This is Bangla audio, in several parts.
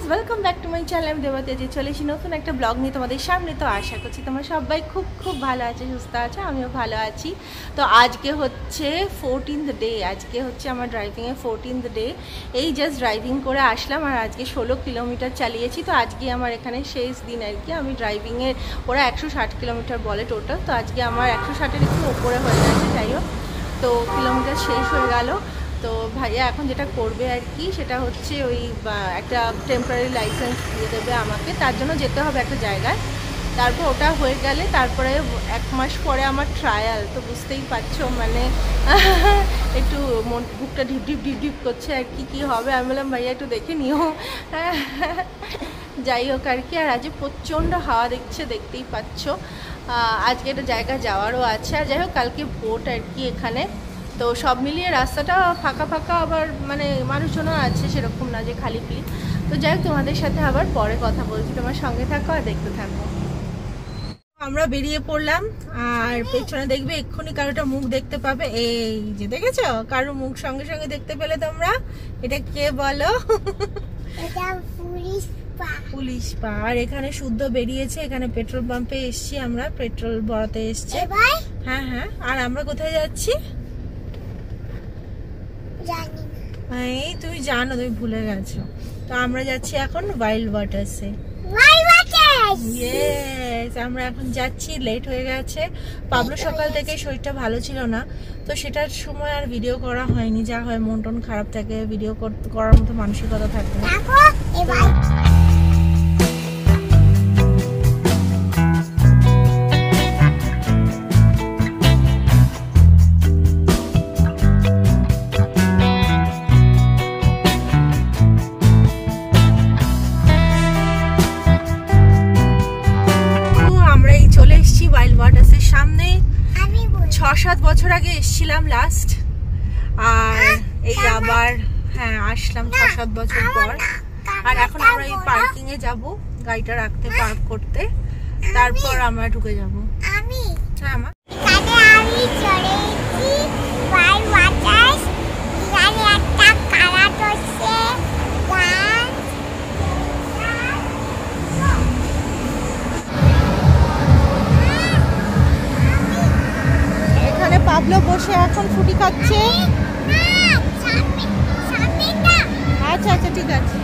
Guys, welcome back to my channel. আমি দেবতেজি চলে এসেছি নতুন একটা ব্লগ নিয়ে তোমাদের সামনে। তো আশা করছি তোমরা সবাই খুব খুব ভালো আছে, সুস্থ আছো, আমিও ভালো আছি। তো আজকে হচ্ছে 14th ডে, আজকে হচ্ছে আমার ড্রাইভিংয়ে 14th ডে। এই জাস্ট ড্রাইভিং করে আসলাম আর আজকে 16 কিলোমিটার চালিয়েছি। তো আজকে আমার এখানে শেষ দিন আর কি। আমি ড্রাইভিংয়ে ওরা 160 কিলোমিটার বলে টোটাল, তো আজকে আমার 160-এর একটু ওপরে হয়ে গেছে। যাই হোক, তো কিলোমিটার শেষ হয়ে গেল। তো ভাইয়া এখন যেটা করবে আর কি, সেটা হচ্ছে ওই একটা টেম্পোরারি লাইসেন্স দিয়ে দেবে আমাকে, তার জন্য যেতে হবে একটা জায়গায়। তারপর ওটা হয়ে গেলে তারপরে 1 মাস পরে আমার ট্রায়াল। তো বুঝতেই পারছো, মানে একটু বুকটা ঢিপ ঢিপ ঢিপ ঢিপ করছে আর কি, কী হবে। আমি বললাম ভাইয়া একটু দেখে নিও। যাই হোক আর কি। আর আজ প্রচণ্ড হাওয়া দেখতেই পাচ্ছ। আজকে একটা জায়গা যাওয়ারও আছে। আর যাই হোক, কালকে ভোট আর কি এখানে। তো সব মিলিয়ে রাস্তাটা ফাঁকা ফাঁকা, আবার মানে মানুষজনও আছে, সেরকম না যে খালি খালি। তো যাই হোক, তোমাদের সাথে আবার পরে কথা বলছি, তোমার সঙ্গে থাকো আর দেখতে থাকো। আমরা বেরিয়ে পড়লাম আর পেছনে দেখবে এক্ষুনি কারোটা মুখ দেখতে পাবে। এই যে দেখেছো, কারো মুখ সঙ্গে সঙ্গে দেখতে পেলে তোমরা। এটা কে বলো? পুলিশ পা। আর এখানে শুদ্ধ বেরিয়েছে, এখানে পেট্রোল পাম্পে এসছি আমরা, পেট্রোল ভরাতে এসছি। হ্যাঁ হ্যাঁ। আর আমরা কোথায় যাচ্ছি এই তুমি জানো, তুমি ভুলে গেছো। তো আমরা যাচ্ছি এখন ওয়াইল্ড ওয়াটার্সে। ইয়েস, আমরা এখন যাচ্ছি, লেট হয়ে গেছে। পাবলো সকাল থেকে শরীরটা ভালো ছিল না, তো সেটার সময় আর ভিডিও করা হয়নি। যা হয়, মন টন খারাপ থাকে, ভিডিও করার মতো মানসিকতা থাকে না। সামনে 6-7 বছর আগে এসেছিলাম লাস্ট, আর এই আবার হ্যাঁ আসলাম 6-7 বছর পর। আর এখন আমরা এই পার্কিং এ যাব, গাড়িটা রাখতে, পার্ক করতে, তারপর আমরা ঢুকে যাব। হ্যাঁ মা, পাবলো বসে এখন ফুটি খাচ্ছে। আচ্ছা আচ্ছা, ঠিক আছে।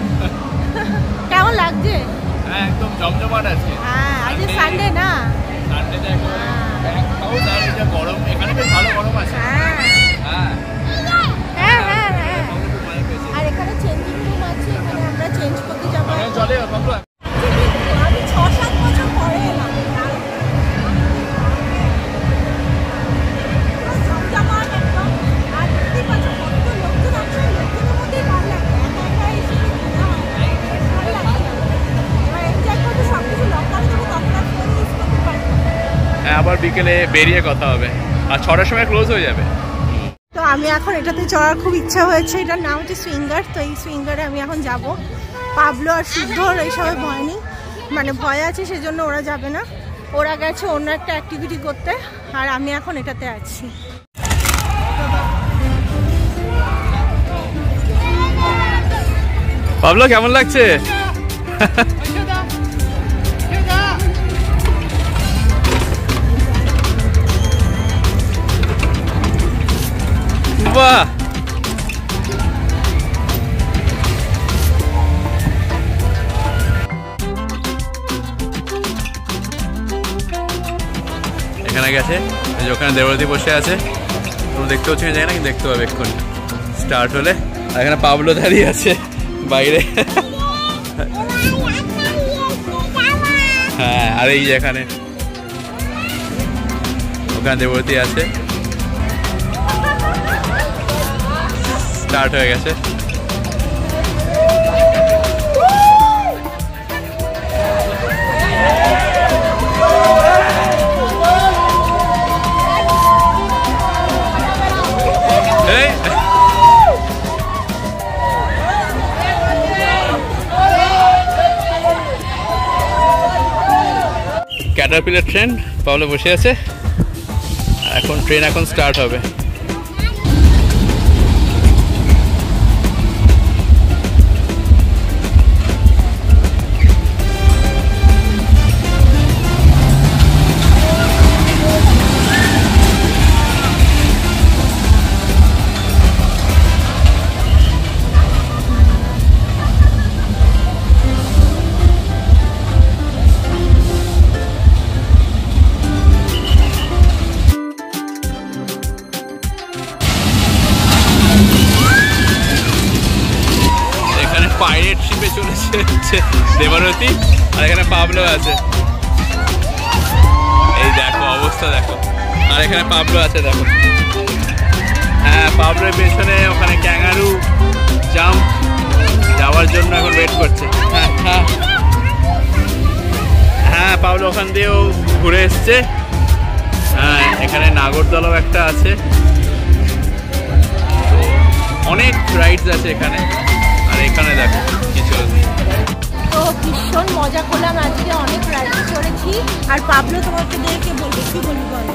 কেমন লাগছে? একদম জমজমাট আছে। হ্যাঁ, আজ সানডে না, সানডেতে একদম হাউস। আর এটা গরম, এখানে বেশ ভালো গরম আছে। হ্যাঁ হ্যাঁ হ্যাঁ হ্যাঁ হ্যাঁ। আর এখানে চেঞ্জিং রুম আছে, এখানে আমরা চেঞ্জ করতে যাবো। চলে পাবলো। আমি 6-7 বছর পরে এলাম। আবার বিকেলে বেরিয়ে কথা হবে, আর 6টার সময় ক্লোজ হয়ে যাবে। তো আমি এখন এটাতে চড়ার খুব ইচ্ছা হয়েছে। এটার নাম হচ্ছে সুইঙ্গার। তো এই সুইঙ্গারে আমি এখন যাব। পাবলো আর শুদ্ধর এইসবে ভয় নেই, মানে ভয় আছে, সেজন্য ওরা যাবে না। ওরা গেছে অন্য একটা অ্যাক্টিভিটি করতে, আর আমি এখন এটাতে আছি। পাবলো কেমন লাগছে? বাহ, এখানে গেছে, ওখানে দেবরতী বসে আছে। তোমরা দেখতে পাচ্ছ না, জানি না, কিন্তু দেখতে পাবে এক্ষুনি স্টার্ট হলে। আর এখানে পাবলো দাঁড়িয়ে আছে বাইরে। হ্যাঁ, আর এই যে এখানে ওখানে দেবরতী আছে, স্টার্ট হয়ে গেছে। ক্যাটারপিলার ট্রেন, পাবলো বসে আছে। এখন ট্রেন এখন স্টার্ট হবে। পেয়ে চলেছে দেবরতী, আর এখানে পাবলো আছে। এই দেখো অবস্থা দেখো, আর এখানে পাবলো আছে দেখো। হ্যাঁ, পাবলোর পেছনে ওখানে ক্যাঙ্গারু জাম্প যাওয়ার জন্য এখন ওয়েট করছে। হ্যাঁ হ্যাঁ হ্যাঁ, পাবলো ওখান দিয়েও ঘুরে এসছে। হ্যাঁ, এখানে নাগরদোলাও একটা আছে, অনেক রাইডস আছে এখানে। আর এখানে দেখো কিছু, তো ভীষণ মজা করলাম আজকে, অনেক রাইড করেছি। আর পাবলো তোমাকে দেখে বলবে, কি বলবি বলো?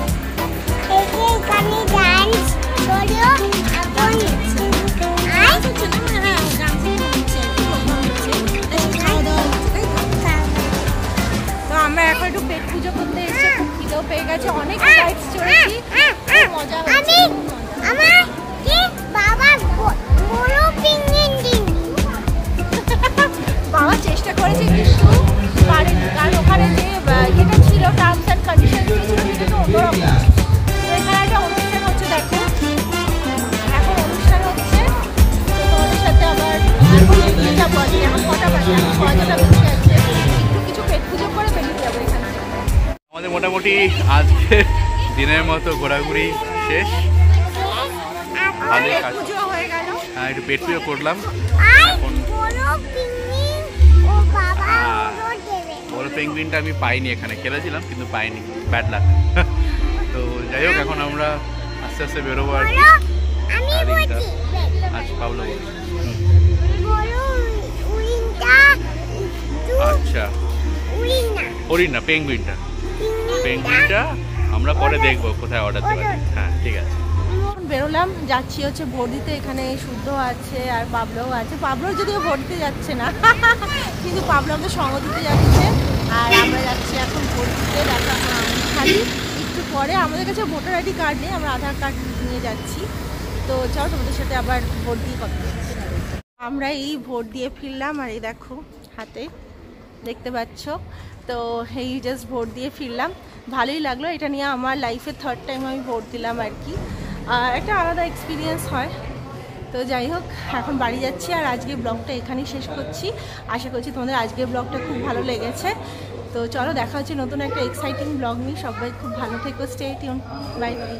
তো আমরা এখন একটু পেট পুজো করতে এসেছি, খুব খিদেও পেয়ে গেছে, অনেক রাইডস চড়েছি, মজা হচ্ছে। বাবা চেষ্টা করেছে কিন্তু পারেনি, কারণ ওখানে যে যেটা ছিল টার্মস অ্যান্ড কন্ডিশন ছিল সেটা তো অন্যরকম। তো এখানে একটা অনুষ্ঠান হচ্ছে, দেখো এখন অনুষ্ঠান হচ্ছে। তো তোমাদের সাথে আবার এখন এগিয়ে যাবো। আজকে এখন কটা বাজে? এখন 6টা বেজে গেছে। একটু কিছু পেট পুজো করে বেরিয়ে যাবো এখান থেকে। আমাদের মোটামুটি আজকে দিনের মতো ঘোরাঘুরি শেষ। পেট পুজো হয়ে গেল। হ্যাঁ, একটু পেট পুজো করলাম। বড় পেঙ্গুইনটা আমি পাইনি, এখানে খেলেছিলাম কিন্তু পাইনি, ব্যাড লাক। তো যাই হোক, এখন আমরা আস্তে আস্তে বেরোবো আর কি। আচ্ছা পাবলো, আচ্ছা হরিণ না, পেঙ্গুইনটা আমরা পরে দেখবো কোথায় অর্ডার দেওয়া যায়। হ্যাঁ ঠিক আছে, বেরোলাম, যাচ্ছি হচ্ছে ভোট দিতে। এখানে শুদ্ধ আছে আর পাবলোও আছে। পাবলো যদিও ভোট দিতে যাচ্ছে না, কিন্তু পাবলোকে সঙ্গ দিতে যাচ্ছে। আর আমরা যাচ্ছি এখন ভোট দিতে। দেখা খালি একটু পরে, আমাদের কাছে ভোটার আইডি কার্ড নেই, আমরা আধার কার্ড নিয়ে যাচ্ছি। তো চলো তোমাদের সাথে আবার ভোট দিয়ে কথা বলছি। আমরা এই ভোট দিয়ে ফিরলাম, আর এই দেখো হাতে দেখতে পাচ্ছ। তো এই জাস্ট ভোট দিয়ে ফিরলাম, ভালোই লাগলো। এটা নিয়ে আমার লাইফে 3rd টাইম আমি ভোট দিলাম আর কি, একটা আলাদা এক্সপিরিয়েন্স হয়। তো যাই হোক, এখন বাড়ি যাচ্ছি, আর আজকে ব্লগটা এখানেই শেষ করছি। আশা করছি তোমাদের আজকের ব্লগটা খুব ভালো লেগেছে। তো চলো দেখা হচ্ছে নতুন একটা এক্সাইটিং ব্লগ নিয়ে। সবাই খুব ভালো থেকো, স্টে টিউন, বাই বাই।